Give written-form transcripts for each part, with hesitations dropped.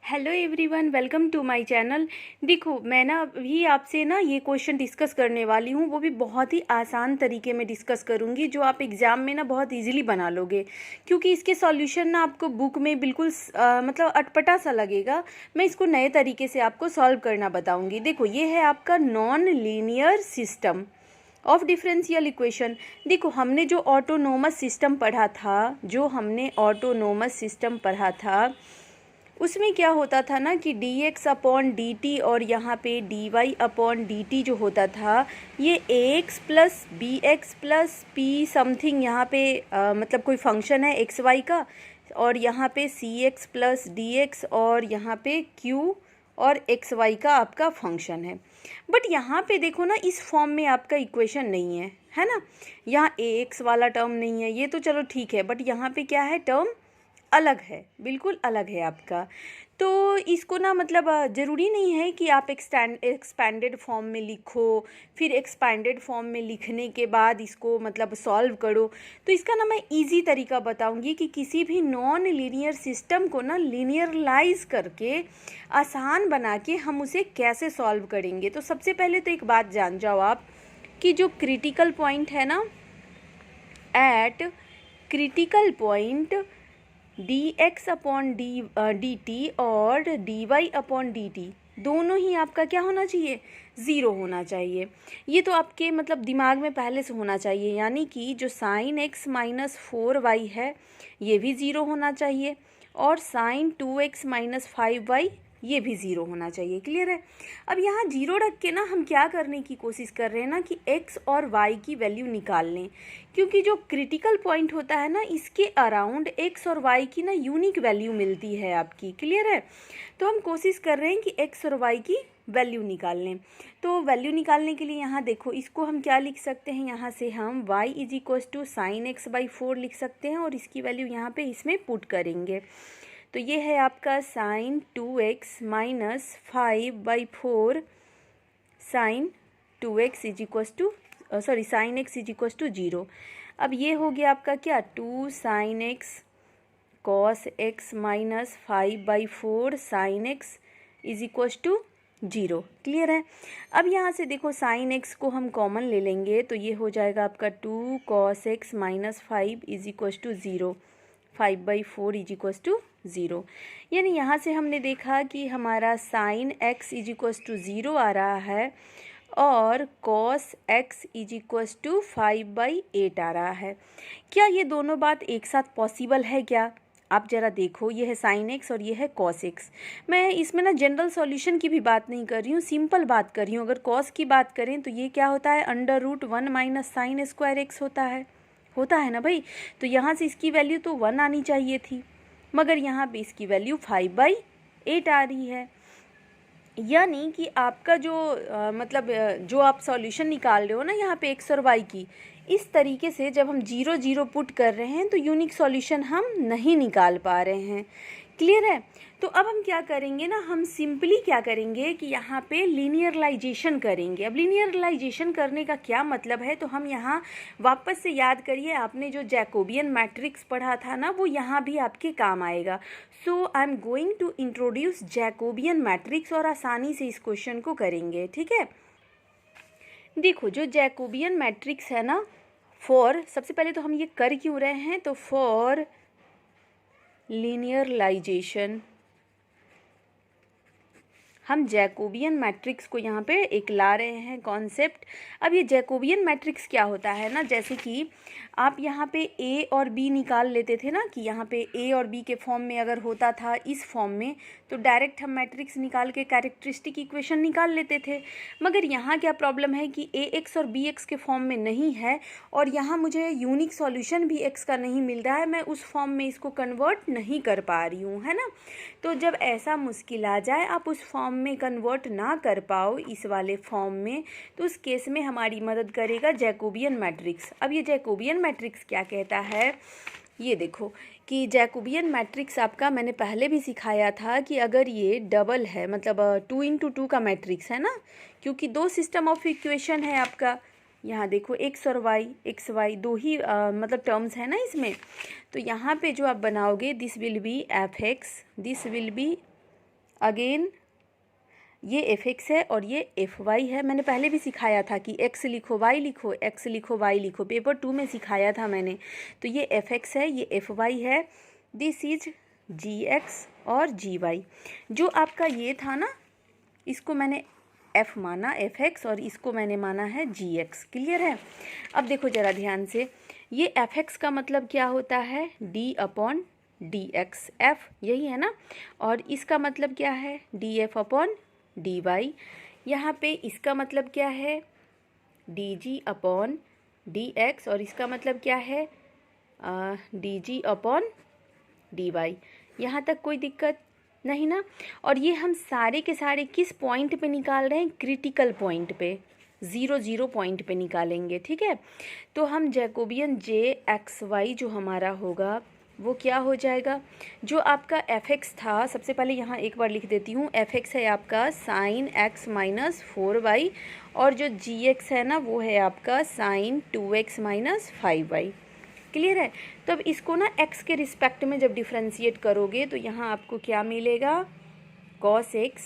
Hello everyone, welcome to my channel. देखो, मैं ना अभी आपसे ना ये क्वेश्चन डिस्कस करने वाली हूँ, वो भी बहुत ही आसान तरीके में डिस्कस करूँगी जो आप एग्ज़ाम में ना बहुत इजीली बना लोगे, क्योंकि इसके सॉल्यूशन ना आपको बुक में बिल्कुल मतलब अटपटा सा लगेगा। मैं इसको नए तरीके से आपको सॉल्व करना बताऊँगी। देखो, ये है आपका non linear system of differential equation. देखो, हमने जो ऑटोनोमस सिस्टम पढ़ा था उसमें क्या होता था ना कि dx अपॉन dt और यहाँ पे dy अपॉन dt जो होता था, ये ax plus B X plus P something यहाँ पे मतलब कोई फंक्शन है एक्स वाई का, और यहाँ पे सी एक्स प्लस डी एक्स और यहाँ पे q और एक्स वाई का आपका फंक्शन है। बट यहाँ पे देखो ना, इस फॉर्म में आपका इक्वेशन नहीं है ना। यहाँ ax वाला टर्म नहीं है, ये तो चलो ठीक है, बट यहाँ पे क्या है, टर्म अलग है, बिल्कुल अलग है आपका। तो इसको ना मतलब ज़रूरी नहीं है कि आप एक्सपैंडेड फॉर्म में लिखो, फिर एक्सपैंडेड फॉर्म में लिखने के बाद इसको मतलब सॉल्व करो। तो इसका ना मैं इजी तरीका बताऊंगी कि किसी भी नॉन लीनियर सिस्टम को ना लीनियरलाइज करके आसान बना के हम उसे कैसे सॉल्व करेंगे। तो सबसे पहले तो एक बात जान जाओ आप कि जो क्रिटिकल पॉइंट है ना, eight critical point dx upon dt और dy अपॉन dt दोनों ही आपका क्या होना चाहिए, ज़ीरो होना चाहिए। ये तो आपके मतलब दिमाग में पहले से होना चाहिए, यानी कि जो साइन x माइनस 4y है ये भी ज़ीरो होना चाहिए, और साइन 2x माइनस 5y ये भी ज़ीरो होना चाहिए। क्लियर है। अब यहाँ जीरो रख के ना हम क्या करने की कोशिश कर रहे हैं ना कि x और y की वैल्यू निकाल लें, क्योंकि जो क्रिटिकल पॉइंट होता है ना, इसके अराउंड x और y की ना यूनिक वैल्यू मिलती है आपकी। क्लियर है। तो हम कोशिश कर रहे हैं कि x और y की वैल्यू निकाल लें। तो वैल्यू निकालने के लिए यहाँ देखो, इसको हम क्या लिख सकते हैं, यहाँ से हम y is equal to sine X by 4 लिख सकते हैं, और इसकी वैल्यू यहाँ पे इसमें पुट करेंगे। तो ये है आपका sine 2x minus 5/4 sine 2x is equal to sine x is equal to 0। अब ये हो गया आपका क्या, 2 sine x cos x minus 5/4 sine x is equal to 0। Clear है। अब यहाँ से देखो, साइन x को हम कॉमन ले लेंगे तो ये हो जाएगा आपका 2 cos x minus 5 is equal to 0, 5/4 is equal to 0। यानी यहाँ से हमने देखा कि हमारा sine x is equal to 0 आ रहा है और cos x is equal to 5/8 आ रहा है। क्या ये दोनों बात एक साथ पॉसिबल है क्या? आप ज़रा देखो, ये है साइन x और ये है cos x। मैं इसमें ना जनरल सॉल्यूशन की भी बात नहीं कर रही हूँ, सिंपल बात कर रही हूँ। अगर cos की बात करें तो ये क्या होता है, √1 माइनस साइन स्क्वायर x होता है ना भाई। तो यहाँ से इसकी वैल्यू तो 1 आनी चाहिए थी, मगर यहाँ पे इसकी वैल्यू 5/8 आ रही है। यानी कि आपका जो जो आप सॉल्यूशन निकाल रहे हो ना यहाँ पे एक्स और वाई की, इस तरीके से जब हम 0 0 पुट कर रहे हैं तो यूनिक सॉल्यूशन हम नहीं निकाल पा रहे हैं। क्लियर है। तो अब हम क्या करेंगे ना, हम सिंपली क्या करेंगे कि यहाँ पे लीनियरलाइजेशन करेंगे। अब लीनियरलाइजेशन करने का क्या मतलब है, तो हम यहाँ वापस से याद करिए, आपने जो जैकोबियन मैट्रिक्स पढ़ा था ना, वो यहाँ भी आपके काम आएगा। So I am going to introduce Jacobian matrix, और आसानी से इस क्वेश्चन को करेंगे। ठीक है। देखो, जो जैकोबियन मैट्रिक्स है ना, फॉर, सबसे पहले तो हम ये कर क्यों रहे हैं, तो फॉर लीनियरलाइजेशन हम जैकोबियन मैट्रिक्स को यहाँ पे एक ला रहे हैं कॉन्सेप्ट। अब ये जैकोबियन मैट्रिक्स क्या होता है ना, जैसे कि आप यहाँ पे ए और बी निकाल लेते थे ना, कि यहाँ पे ए और बी के फॉर्म में अगर होता था इस फॉर्म में, तो डायरेक्ट हम मैट्रिक्स निकाल के कैरेक्टरिस्टिक इक्वेशन निकाल लेते थे। मगर यहाँ क्या प्रॉब्लम है कि ए एक्स और बी एक्स के फॉर्म में नहीं है, और यहाँ मुझे यूनिक सॉल्यूशन भी एक्स का नहीं मिल रहा है, मैं उस फॉर्म में इसको कन्वर्ट नहीं कर पा रही हूँ, है ना। तो जब ऐसा मुश्किल आ जाए, आप उस फॉर्म में कन्वर्ट ना कर पाओ इस वाले फॉर्म में, तो उस केस में हमारी मदद करेगा जैकोबियन मैट्रिक्स। अब ये जैकोबियन मैट्रिक्स क्या कहता है, ये देखो कि जैकोबियन मैट्रिक्स आपका मैंने पहले भी सिखाया था कि अगर ये डबल है, मतलब 2 × 2 का मैट्रिक्स है ना, क्योंकि दो सिस्टम ऑफ इक्वेशन है आपका। यहाँ देखो एक्स और वाई दो ही मतलब टर्म्स है ना इसमें। तो यहाँ पे जो आप बनाओगे, this will be F x, this will be again ये एफ एक्स है और ये एफ वाई है। मैंने पहले भी सिखाया था कि एक्स लिखो वाई लिखो, एक्स लिखो वाई लिखो, पेपर 2 में सिखाया था मैंने। तो ये एफ एक्स है, ये एफ वाई है, दिस इज जी एक्स और जी वाई। जो आपका ये था ना, इसको मैंने एफ माना, एफ एक्स, और इसको मैंने माना है जी एक्स। क्लियर है? अब देखो ज़रा ध्यान से, ये एफ एक्स का मतलब क्या होता है? D upon D X, F यही है ना, और इसका मतलब क्या है? D F upon D Y. यहाँ पे इसका मतलब क्या है? D G upon D X, और इसका मतलब क्या है? D G upon D Y. यहाँ तक कोई दिक्कत नहीं ना? और ये हम सारे के सारे किस पॉइंट पे निकाल रहे हैं? क्रिटिकल पॉइंट पे, 0 पॉइंट पे निकालेंगे। ठीक है, तो हम जैकोबियन जे एक्स वाई जो हमारा होगा वो क्या हो जाएगा? जो आपका एफ एक्स था, सबसे पहले यहाँ एक बार लिख देती हूँ, एफ एक्स है आपका साइन एक्स माइनस 4y, और जो जी एक्स है ना वो है आपका sine 2x minus 5y। Clear है? तो अब इसको ना x के रिस्पेक्ट में जब डिफ्रेंशिएट करोगे तो यहाँ आपको क्या मिलेगा? cos x,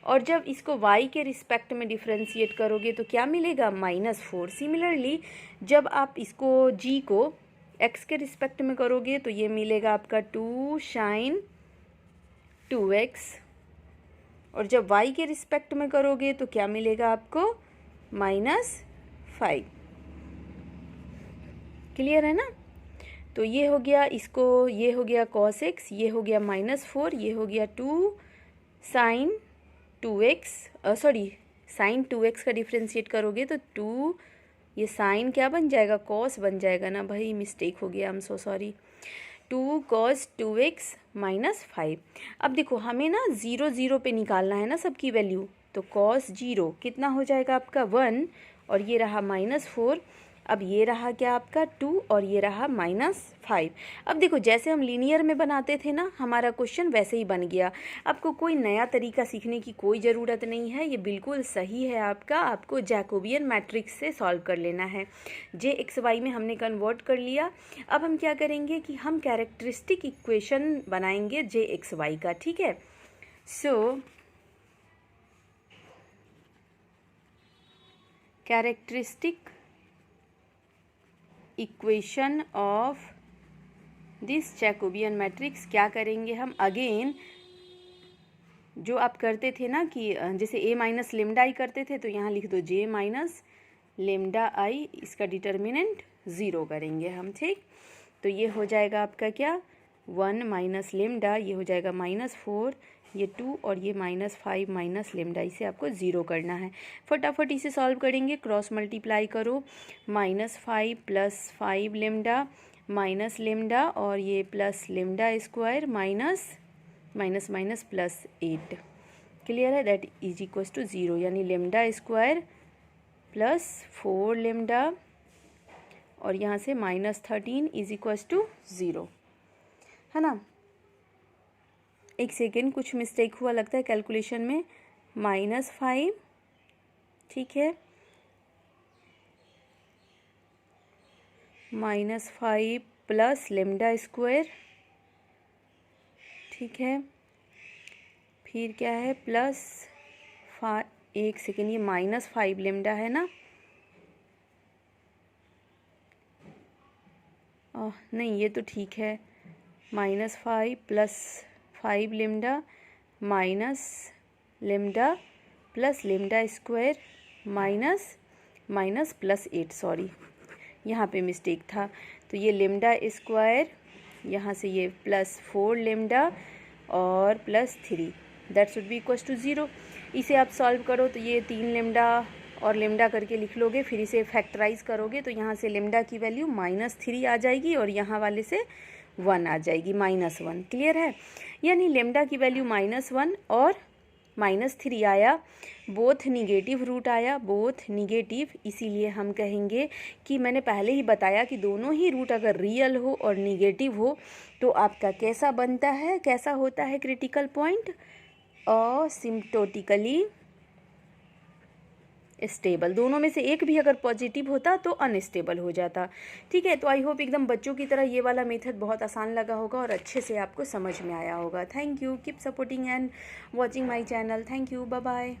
और जब इसको y के रिस्पेक्ट में डिफ्रेंशिएट करोगे तो क्या मिलेगा? -4। सिमिलरली जब आप इसको g को x के रिस्पेक्ट में करोगे तो ये मिलेगा आपका 2 साइन 2x, और जब y के रिस्पेक्ट में करोगे तो क्या मिलेगा आपको? -5। क्लियर है ना? तो ये हो गया, इसको ये हो गया cos x, ये हो गया -4, ये हो गया 2 sign 2x, sorry sine 2x का डिफ्रेंशिएट करोगे तो 2, ये साइन क्या बन जाएगा? कॉस बन जाएगा ना भाई, मिस्टेक हो गया, I am so sorry. 2 cos 2x minus 5। अब देखो हमें ना 0 पे निकालना है ना सबकी वैल्यू, तो cos 0 कितना हो जाएगा आपका? 1, और ये रहा -4, अब ये रहा क्या आपका? 2, और ये रहा -5। अब देखो जैसे हम लीनियर में बनाते थे ना, हमारा क्वेश्चन वैसे ही बन गया। आपको कोई नया तरीका सीखने की कोई ज़रूरत नहीं है, ये बिल्कुल सही है आपका। आपको जैकोबियन मैट्रिक्स से सॉल्व कर लेना है। जे एक्स वाई में हमने कन्वर्ट कर लिया। अब हम क्या करेंगे कि हम कैरेक्टरिस्टिक इक्वेशन बनाएंगे जे एक्स वाई का। ठीक है, so characteristic equation of this Jacobian matrix क्या करेंगे हम? अगेन जो आप करते थे ना कि जैसे ए माइनस लेमडा आई करते थे, तो यहाँ लिख दो जे माइनस लेमडा आई, इसका डिटर्मिनेंट 0 करेंगे हम। ठीक, तो ये हो जाएगा आपका क्या? 1 माइनस लेमडा, ये हो जाएगा -4, ये 2, और ये -5 माइनस लेमडा, इसे आपको 0 करना है। फटाफट इसे सॉल्व करेंगे, क्रॉस मल्टीप्लाई करो, -5 + 5 लेमडा माइनस लेमडा, और ये plus lambda square minus +8। Clear है? दैट इज इक्वल टू 0, यानी लेमडा स्क्वायर +4 लेमडा, और यहाँ से -13 इज इक्वल टू 0, है ना? एक सेकेंड, कुछ मिस्टेक हुआ लगता है कैलकुलेशन में। -5, ठीक है, -5 प्लस लेमडा स्क्वायर, ठीक है, फिर क्या है? एक सेकेंड, ये -5 लेमडा है ना? नहीं, ये तो ठीक है, -5 + 5 lambda minus lambda plus lambda square minus +8, sorry यहाँ पे मिस्टेक था। तो ये लेमडा स्क्वायर, यहाँ से ये +4 लेमडा और +3, that should be equal to 0। इसे आप सॉल्व करो तो ये 3 लेमडा और लेमडा करके लिख लोगे, फिर इसे फैक्टराइज करोगे तो यहाँ से लेमडा की वैल्यू -3 आ जाएगी, और यहाँ वाले से 1 आ जाएगी, -1। क्लियर है? यानी लेमडा की वैल्यू -1 और -3 आया, बोथ निगेटिव रूट आया, बोथ निगेटिव। इसीलिए हम कहेंगे कि मैंने पहले ही बताया कि दोनों ही रूट अगर रियल हो और निगेटिव हो तो आपका कैसा बनता है, कैसा होता है क्रिटिकल पॉइंट? असिम्प्टोटिकली स्टेबल, दोनों में से एक भी अगर पॉजिटिव होता तो अनस्टेबल हो जाता। ठीक है, तो आई होप एकदम बच्चों की तरह ये वाला मेथड बहुत आसान लगा होगा और अच्छे से आपको समझ में आया होगा। Thank you, keep supporting and watching my channel. Thank you, bye bye.